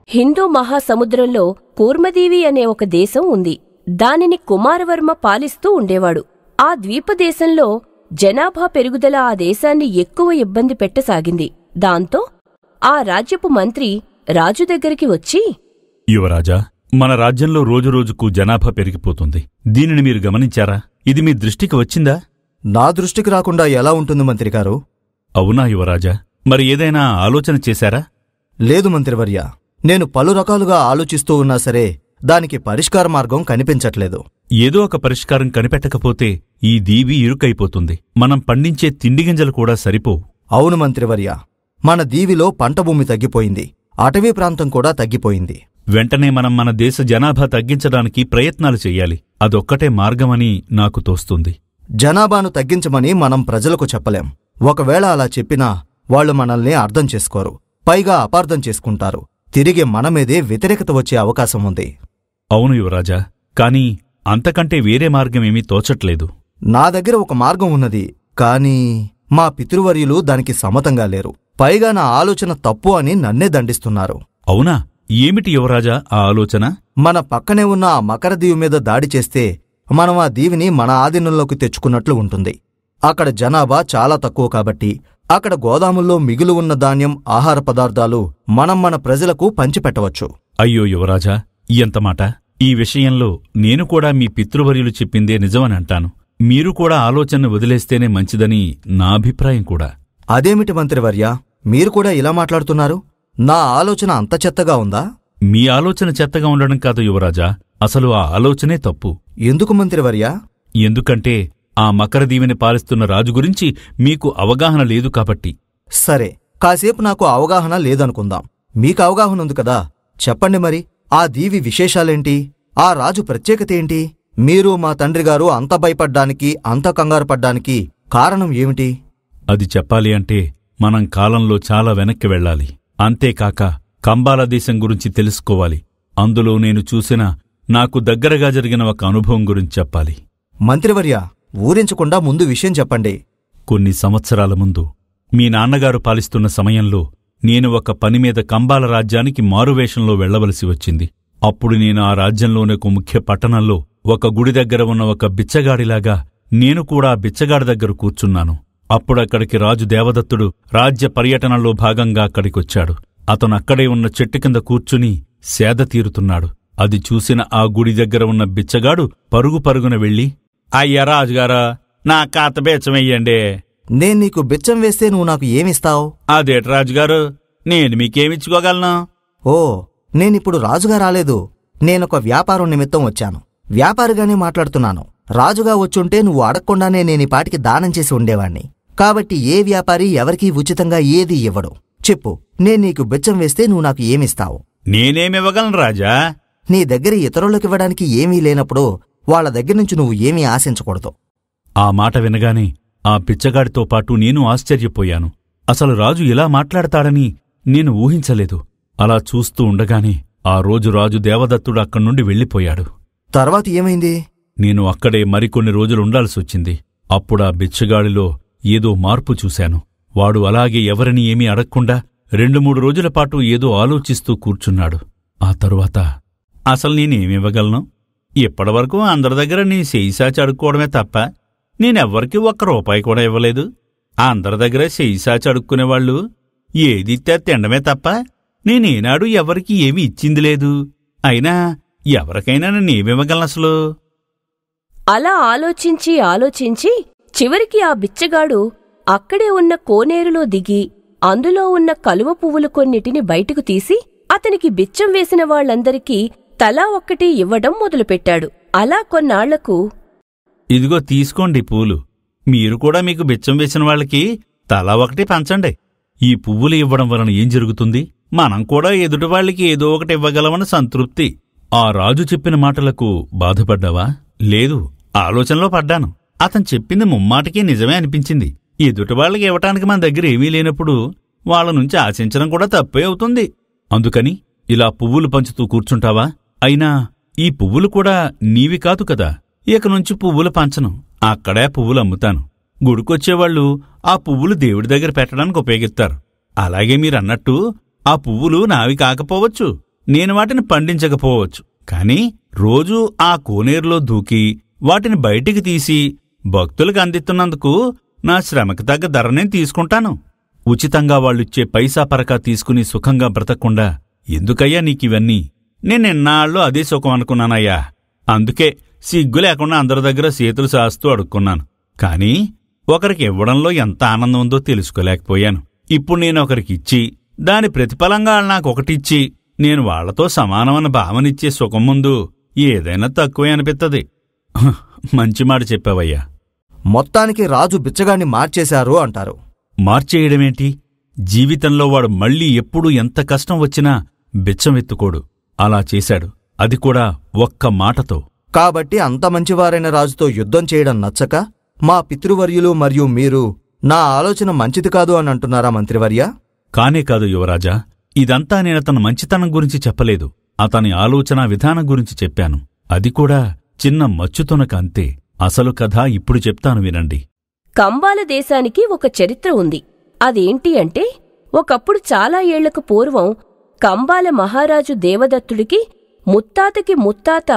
హిందూ మహాసముద్రంలో కూర్మదీవి అనే ఒక దేశం ఉంది. దానిని కుమారవర్మ పాలిస్తూ ఉండేవాడు. ఆ ద్వీపదేశంలో జనాభా పెరుగుదల ఆ దేశాన్ని ఎక్కువ ఇబ్బంది పెట్టసాగింది. దాంతో ఆ రాజ్యపు మంత్రి రాజు దగ్గరికి వచ్చి, యువరాజా, మన రాజ్యంలో రోజురోజుకు జనాభా పెరిగిపోతుంది. దీనిని మీరు గమనించారా? ఇది మీ దృష్టికి వచ్చిందా? నా దృష్టికి రాకుండా ఎలా ఉంటుంది మంత్రిగారు? అవునా యువరాజా? మరి ఏదైనా ఆలోచన చేశారా? లేదు మంత్రివర్య, నేను పలు రకాలుగా ఆలోచిస్తూ ఉన్నా సరే దానికి పరిష్కార మార్గం కనిపించట్లేదు. ఏదో ఒక పరిష్కారం కనిపెట్టకపోతే ఈ దీవి ఇరుకైపోతుంది. మనం పండించే తిండిగింజలు కూడా సరిపోవు. అవును మంత్రివర్య, మన దీవిలో పంట భూమి తగ్గిపోయింది, అటవీ ప్రాంతం కూడా తగ్గిపోయింది. వెంటనే మనం మన దేశ జనాభా తగ్గించడానికి ప్రయత్నాలు చెయ్యాలి. అదొక్కటే మార్గమని నాకు తోస్తుంది. జనాభాను తగ్గించమని మనం ప్రజలకు చెప్పలేం. ఒకవేళ అలా చెప్పినా వాళ్లు మనల్ని అర్థం చేసుకోరు, పైగా అపార్థం చేసుకుంటారు. తిరిగి మనమీదే వ్యతిరేకత వచ్చే అవకాశం ఉంది. అవును యువరాజా, కాని అంతకంటే వేరే మార్గమేమీ తోచట్లేదు. నా దగ్గర ఒక మార్గం ఉన్నది, కానీ మా పితృవర్యులు దానికి సమ్మతంగా లేరు. పైగా నా ఆలోచన తప్పు అని నన్నే దండిస్తున్నారు. అవునా? ఏమిటి యువరాజా ఆ ఆలోచన? మన పక్కనే ఉన్న ఆ మకరదీవి మీద దాడి చేస్తే మనం ఆ దీవిని మన ఆధీనంలోకి తెచ్చుకున్నట్లు ఉంటుంది. అక్కడ జనాభా చాలా తక్కువ కాబట్టి అక్కడ గోదాముల్లో మిగులు ఉన్న ధాన్యం, ఆహార పదార్థాలు మనం మన ప్రజలకు పంచిపెట్టవచ్చు. అయ్యో యువరాజా, ఎంతమాట! ఈ విషయంలో నేను కూడా మీ పితృవర్యులు చెప్పిందే నిజమని అంటాను. మీరు కూడా ఆలోచనను వదిలేస్తేనే మంచిదని నా అభిప్రాయం కూడా. అదేమిటి మంత్రివర్య, మీరు కూడా ఇలా మాట్లాడుతున్నారు? నా ఆలోచన అంత చెత్తగా ఉందా? మీ ఆలోచన చెత్తగా ఉండడం కాదు యువరాజా, అసలు ఆ ఆలోచనే తప్పు. ఎందుకు మంత్రివర్య? ఎందుకంటే ఆ మకరదీవిని పాలిస్తున్న రాజు గురించి మీకు అవగాహన లేదు కాబట్టి. సరే, కాసేపు నాకు అవగాహన లేదనుకుందాం. మీకు అవగాహన ఉంది కదా, చెప్పండి మరి. ఆ దీవి విశేషాలేంటి? ఆ రాజు ప్రత్యేకతేంటి? మీరు మా తండ్రిగారు అంత భయపడ్డానికి, అంత కంగారు పడ్డానికి కారణం ఏమిటి? అది చెప్పాలి అంటే మనం కాలంలో చాలా వెనక్కి వెళ్ళాలి. అంతేకాక కంబాల దేశం గురించి తెలుసుకోవాలి. అందులో నేను చూసిన, నాకు దగ్గరగా జరిగిన ఒక అనుభవం గురించి చెప్పాలి. మంత్రివర్య, ఊరించకుండా ముందు విషయం చెప్పండి. కొన్ని సంవత్సరాల ముందు మీ నాన్నగారు పాలిస్తున్న సమయంలో నేను ఒక పనిమీద కంబాల రాజ్యానికి మారువేషంలో వెళ్లవలసి వచ్చింది. అప్పుడు నేను ఆ రాజ్యంలోని ఒక ముఖ్య పట్టణంలో ఒక గుడి దగ్గర ఉన్న ఒక బిచ్చగాడిలాగా నేను కూడా ఆ బిచ్చగాడి దగ్గర కూర్చున్నాను. అప్పుడక్కడికి రాజు దేవదత్తుడు రాజ్య పర్యటనలో భాగంగా అక్కడికొచ్చాడు. అతను అక్కడే ఉన్న చెట్టు కింద కూర్చుని సేద తీరుతున్నాడు. అది చూసిన ఆ గుడి దగ్గర ఉన్న బిచ్చగాడు పరుగు పరుగున వెళ్ళి, అయ్యా రాజుగారా, నా కాత బెచ్చమెయ్యండి. నేను నీకు బిచ్చం వేస్తే నువ్వు నాకు ఏమిస్తావు? అదేటి రాజుగారు, నేను మీకేమిచ్చుకోగలను? ఓ, నేనిప్పుడు రాజుగా రాలేదు, నేనొక వ్యాపారం నిమిత్తం వచ్చాను. వ్యాపారిగానే మాట్లాడుతున్నాను. రాజుగా వచ్చుంటే నువ్వు అడగకుండానే నేనీపాటికి దానం చేసి ఉండేవాణ్ణి. కాబట్టి ఏ వ్యాపారి ఎవరికీ ఉచితంగా ఏదీ ఇవ్వడు. చెప్పు, నేను నీకు బిచ్చం వేస్తే నువ్వు నాకు ఏమిస్తావు? నేనేమివ్వగలను రాజా? నీ దగ్గర ఇతరులకివ్వడానికి ఏమీ లేనప్పుడు వాళ్ల దగ్గర్నుంచి నువ్వు ఏమీ ఆశించకూడదు. ఆ మాట వినగానే ఆ పిచ్చగాడితో పాటు నేను ఆశ్చర్యపోయాను. అసలు రాజు ఇలా మాట్లాడతాడని నేను ఊహించలేదు. అలా చూస్తూ ఉండగానే ఆ రోజు రాజు దేవదత్తుడు అక్కడ్నుండి వెళ్ళిపోయాడు. తర్వాత ఏమైంది? నేను అక్కడే మరికొన్ని రోజులుండాల్సొచ్చింది. అప్పుడా బిచ్చగాడిలో ఏదో మార్పు చూశాను. వాడు అలాగే ఎవరిని ఏమీ అడగకుండా 2-3 రోజులపాటు ఏదో ఆలోచిస్తూ కూర్చున్నాడు. ఆ తరువాత, అసలు నేనేమివ్వగలను? ఇప్పటివరకు అందరి దగ్గర నీ చేయిసాచి అడుక్కోవడమే తప్ప నేనెవ్వరికీ ₹1 కూడా ఇవ్వలేదు. అందరి దగ్గర చేయిసాచి అడుక్కునేవాళ్లు ఏదిత్తే తినడమే తప్ప నేనేనాడు ఎవరికి ఏమీ ఇచ్చింది లేదు. అయినా ఎవరికైనా నేనేమివ్వగలనసలు? అలా ఆలోచించి ఆలోచించి చివరికి ఆ బిచ్చగాడు అక్కడే ఉన్న కోనేరులో దిగి అందులో ఉన్న కలువ పువ్వులు కొన్నిటిని బయటకు తీసి అతనికి బిచ్చం వేసిన వాళ్లందరికీ తలా ఒక్కటి ఇవ్వడం మొదలుపెట్టాడు. అలా కొన్నాళ్లకు, ఇదిగో తీసుకోండి పూలు. మీరు కూడా మీకు బిచ్చం వేసిన వాళ్ళకి తలా ఒకటి పంచండి. ఈ పువ్వులు ఇవ్వడం వలన ఏం జరుగుతుంది? మనం కూడా ఎదుటివాళ్లకి ఏదో ఒకటి ఇవ్వగలమని సంతృప్తి. ఆ రాజు చెప్పిన మాటలకు బాధపడ్డావా? లేదు, ఆలోచనలో పడ్డాను. అతను చెప్పింది ముమ్మాటికి నిజమే అనిపించింది. ఎదుటివాళ్లకి ఇవ్వటానికి మన దగ్గర ఏమీ లేనప్పుడు వాళ్ల నుంచి ఆశించడం కూడా తప్పే అవుతుంది. అందుకని ఇలా పువ్వులు పంచుతూ కూర్చుంటావా? అయినా ఈ పువ్వులు కూడా నీవి కాదు కదా. ఇకనుంచి పువ్వులు పంచను, అక్కడే పువ్వులు అమ్ముతాను. గుడికొచ్చేవాళ్లు ఆ పువ్వులు దేవుడి దగ్గర పెట్టడానికి ఉపయోగిస్తారు. అలాగే మీరన్నట్టు ఆ పువ్వులు నావి కాకపోవచ్చు, నేను వాటిని పండించకపోవచ్చు, కాని రోజూ ఆ కోనేరులో దూకి వాటిని బయటికి తీసి భక్తులకు అందిస్తున్నందుకు నా శ్రమకి తగ్గ ధర నేను తీసుకుంటాను. ఉచితంగా వాళ్ళిచ్చే పైసా పరకా తీసుకుని సుఖంగా బ్రతకకుండా ఎందుకయ్యా నీకివన్నీ? నేనెన్నాళ్ళు అదే సుఖం అనుకున్నానయ్యా. అందుకే సిగ్గు లేకుండా అందరి దగ్గర చేతులు సాస్తూ అడుక్కున్నాను. కాని ఒకరికి ఇవ్వడంలో ఎంత ఆనందం ఉందో తెలుసుకోలేకపోయాను. ఇప్పుడు నేను ఒకరికిచ్చి దాని ప్రతిఫలంగా నాకొకటిచ్చి నేను వాళ్లతో సమానమైన భావనిచ్చే సుఖం ముందు ఏదైనా తక్కువే అనిపిత్తది. మంచి మాట చెప్పావయ్యా. మొత్తానికి రాజు బిచ్చగాన్ని మార్చేశారు అంటారు. మార్చేయడమేంటి? జీవితంలో వాడు మళ్ళీ ఎప్పుడూ ఎంత కష్టం వచ్చినా బిచ్చమెత్తుకోడు. అలా చేశాడు, అది కూడా ఒక్క మాటతో. కాబట్టి అంత మంచివారైన రాజుతో యుద్ధం చేయడం నచ్చక మా పితృవర్యులు మరియు మీరు నా ఆలోచన మంచిది కాదు అని అంటున్నారా మంత్రివర్య? కానే కాదు యువరాజా, ఇదంతా నేనతని మంచితనం గురించి చెప్పలేదు, అతని ఆలోచనా విధానం గురించి చెప్పాను. అది కూడా చిన్న మచ్చుతునక అంతే. అసలు కథ ఇప్పుడు చెప్తాను వినండి. కంబాల దేశానికి ఒక చరిత్ర ఉంది. అదేంటి అంటే, ఒకప్పుడు చాలా ఏళ్లకు పూర్వం కంబాల మహారాజు దేవదత్తుడికి ముత్తాతకి ముత్తాత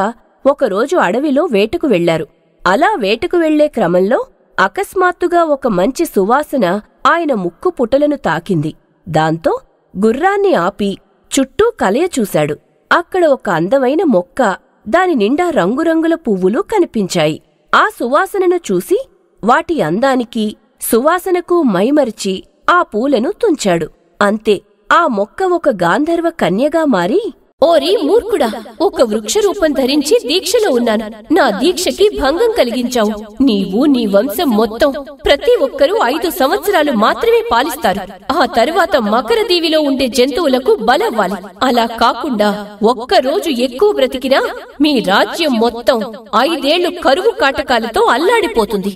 ఒకరోజు అడవిలో వేటకు వెళ్లారు. అలా వేటకు వెళ్లే క్రమంలో అకస్మాత్తుగా ఒక మంచి సువాసన ఆయన ముక్కు పుటలను తాకింది. దాంతో గుర్రాన్ని ఆపి చుట్టూ కలయ చూశాడు. అక్కడ ఒక అందమైన మొక్క, దాని నిండా రంగురంగుల పువ్వులు కనిపించాయి. ఆ సువాసనను చూసి వాటి అందానికి సువాసనకు మైమరిచి ఆ పూలను తుంచాడు. అంతే, ఆ మొక్క ఒక గాంధర్వ కన్యగా మారి, ఓరి మూర్ఖుడా, ఒక వృక్షరూపం ధరించి దీక్షలో ఉన్నాను, నా దీక్షకి భంగం కలిగించావు. నీవు నీ వంశం మొత్తం ప్రతి ఒక్కరూ 5 సంవత్సరాలు మాత్రమే పాలిస్తారు. ఆ తరువాత మకరదీవిలో ఉండే జంతువులకు బలవ్వాలి. అలా కాకుండా ఒక్కరోజు ఎక్కువ బ్రతికినా మీ రాజ్యం మొత్తం 5 ఏళ్లు కరువు కాటకాలతో అల్లాడిపోతుంది.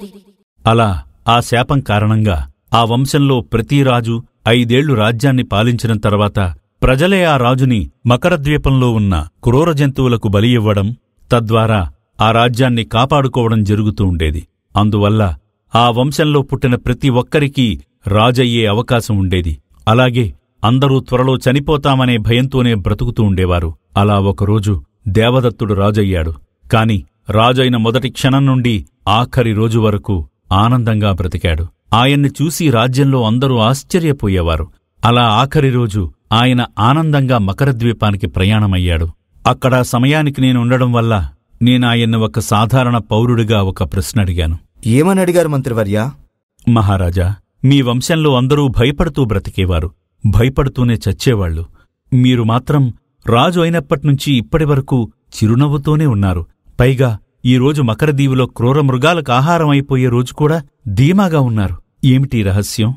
అలా ఆ శాపం కారణంగా ఆ వంశంలో ప్రతి రాజు 5 ఏళ్లు రాజ్యాన్ని పాలించిన తర్వాత ప్రజలే ఆ రాజుని మకరద్వీపంలో ఉన్న క్రూర జంతువులకు బలి ఇవ్వడం, తద్వారా ఆ రాజ్యాన్ని కాపాడుకోవడం జరుగుతూ ఉండేది. అందువల్ల ఆ వంశంలో పుట్టిన ప్రతి ఒక్కరికీ రాజయ్యే అవకాశం ఉండేది. అలాగే అందరూ త్వరలో చనిపోతామనే భయంతోనే బ్రతుకుతూ ఉండేవారు. అలా ఒకరోజు దేవదత్తుడు రాజయ్యాడు. కాని రాజైన మొదటి క్షణం నుండి ఆఖరి రోజు వరకు ఆనందంగా బ్రతికాడు. ఆయన్ని చూసి రాజ్యంలో అందరూ ఆశ్చర్యపోయేవారు. అలా ఆఖరి రోజు ఆయన ఆనందంగా మకరద్వీపానికి ప్రయాణమయ్యాడు. అక్కడ సమయానికి నేనుండడం వల్ల నేనాయన్ని ఒక సాధారణ పౌరుడిగా ఒక ప్రశ్న అడిగాను. ఏమని అడిగారు మంత్రివర్య? మహారాజా, మీ వంశంలో అందరూ భయపడుతూ బ్రతికేవారు, భయపడుతూనే చచ్చేవాళ్లు. మీరు మాత్రం రాజు అయినప్పట్నుంచి ఇప్పటివరకు చిరునవ్వుతోనే ఉన్నారు. పైగా ఈరోజు మకరదీవులో క్రూర మృగాలకు ఆహారం అయిపోయే రోజు కూడా ధీమాగా ఉన్నారు. ఏమిటి రహస్యం?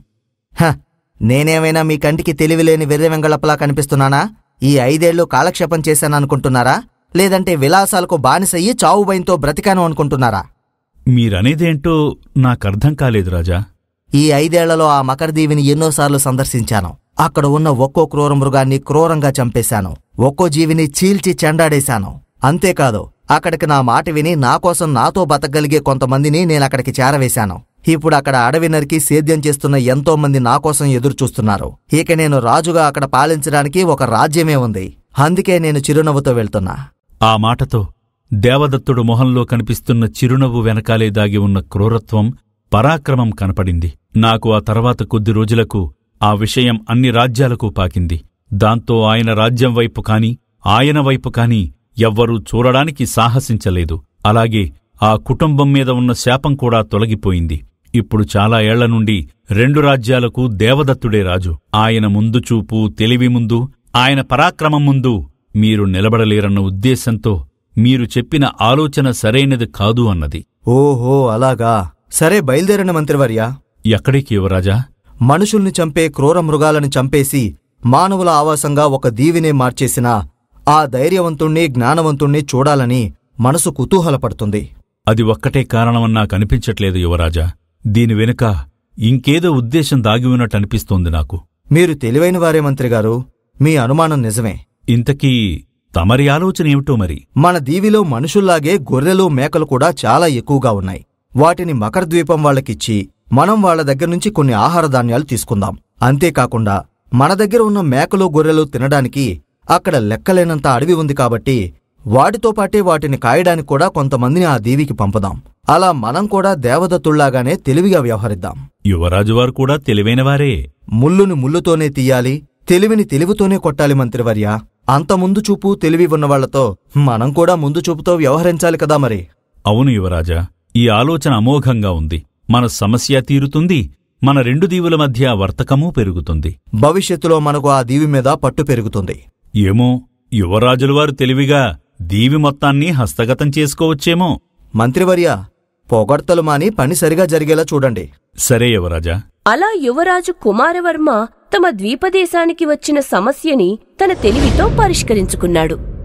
నేనేమైనా మీ కంటికి తెలివిలేని వెర్రి వెంగళప్పలా కనిపిస్తున్నానా? ఈ 5 ఏళ్లు కాలక్షేపం చేశాననుకుంటున్నారా? లేదంటే విలాసాలకు బానిసయ్యి చావు భయంతో బ్రతికాను అనుకుంటున్నారా? మీరనేదేంటో నాకర్థం కాలేదు రాజా. ఈ 5 ఏళ్లలో ఆ మకరదీవిని ఎన్నోసార్లు సందర్శించాను. అక్కడ ఉన్న ఒక్కో క్రూర మృగాన్ని క్రూరంగా చంపేశాను. ఒక్కో జీవిని చీల్చి చెండాడేశాను. అంతేకాదు, అక్కడికి నా మాట విని నాకోసం నాతో బతకగలిగే కొంతమందిని నేనక్కడికి చేరవేశాను. ఇప్పుడు అక్కడ అడవి నరికి సేద్యం చేస్తున్న ఎంతోమంది నాకోసం ఎదురుచూస్తున్నారు. ఇక నేను రాజుగా అక్కడ పాలించడానికి ఒక రాజ్యమే ఉంది. అందుకే నేను చిరునవ్వుతో వెళ్తున్నా. ఆ మాటతో దేవదత్తుడు మొహంలో కనిపిస్తున్న చిరునవ్వు వెనకాలే దాగి ఉన్న క్రూరత్వం, పరాక్రమం కనపడింది. నాకు ఆ తర్వాత కొద్ది రోజులకు ఆ విషయం అన్ని రాజ్యాలకు పాకింది. దాంతో ఆయన రాజ్యం వైపు కాని ఆయన వైపు కాని ఎవ్వరూ చూడడానికి సాహసించలేదు. అలాగే ఆ కుటుంబం మీద ఉన్న శాపం కూడా తొలగిపోయింది. ఇప్పుడు చాలా ఏళ్ల నుండి 2 రాజ్యాలకు దేవదత్తుడే రాజు. ఆయన ముందు చూపు, తెలివి ముందు, ఆయన పరాక్రమం ముందు మీరు నిలబడలేరన్న ఉద్దేశంతో మీరు చెప్పిన ఆలోచన సరైనది కాదు అన్నది. ఓహో, అలాగా. సరే, బయలుదేరిన మంత్రివర్య. ఎక్కడికి యువరాజా? మనుషుల్ని చంపే క్రూర మృగాలను చంపేసి మానవుల ఆవాసంగా ఒక దీవినే మార్చేసిన ఆ ధైర్యవంతుణ్ణి, జ్ఞానవంతుణ్ణి చూడాలని మనసు కుతూహలపడుతుంది. అది ఒక్కటే కారణమని నాకనిపించట్లేదు యువరాజా. దీని వెనుక ఇంకేదో ఉద్దేశం దాగి ఉన్నట్టనిపిస్తోంది నాకు. మీరు తెలివైనవారే మంత్రిగారు. మీ అనుమానం నిజమే. ఇంతకీ తమరి ఆలోచన ఏమిటో మరి? మన దీవిలో మనుషుల్లాగే గొర్రెలు, మేకలు కూడా చాలా ఎక్కువగా ఉన్నాయి. వాటిని మకరద్వీపం వాళ్ళకిచ్చి మనం వాళ్ల దగ్గర్నుంచి కొన్ని ఆహార ధాన్యాలు తీసుకుందాం. అంతేకాకుండా మన దగ్గర ఉన్న మేకలు, గొర్రెలు తినడానికి అక్కడ లెక్కలేనంత అడవి ఉంది కాబట్టి వాటితో పాటే వాటిని కాయడానికి కూడా కొంతమందిని ఆ దీవికి పంపుదాం. అలా మనం కూడా దేవదత్తుల్లాగానే తెలివిగా వ్యవహరిద్దాం. యువరాజువారు కూడా తెలివైనవారే. ముల్లుని ముల్లుతోనే తీయాలి, తెలివిని తెలివితోనే కొట్టాలి మంత్రివర్య. అంత ముందు చూపు తెలివి ఉన్నవాళ్లతో మనం కూడా ముందు చూపుతో వ్యవహరించాలి కదా మరి. అవును యువరాజా, ఈ ఆలోచన అమోఘంగా ఉంది. మన సమస్య తీరుతుంది, మన రెండు దీవుల మధ్య వర్తకమూ పెరుగుతుంది. భవిష్యత్తులో మనకు ఆ దీవి మీద పట్టు పెరుగుతుంది. ఏమో, యువరాజులవారు తెలివిగా దీవి మొత్తాన్ని హస్తగతం చేసుకోవచ్చేమో. మంత్రివర్య, పొగడ్తలు మాని పని సరిగా జరిగేలా చూడండి. సరే యువరాజా. అలా యువరాజు కుమారవర్మ తమ ద్వీపదేశానికి వచ్చిన సమస్యని తన తెలివితో పరిష్కరించుకున్నాడు.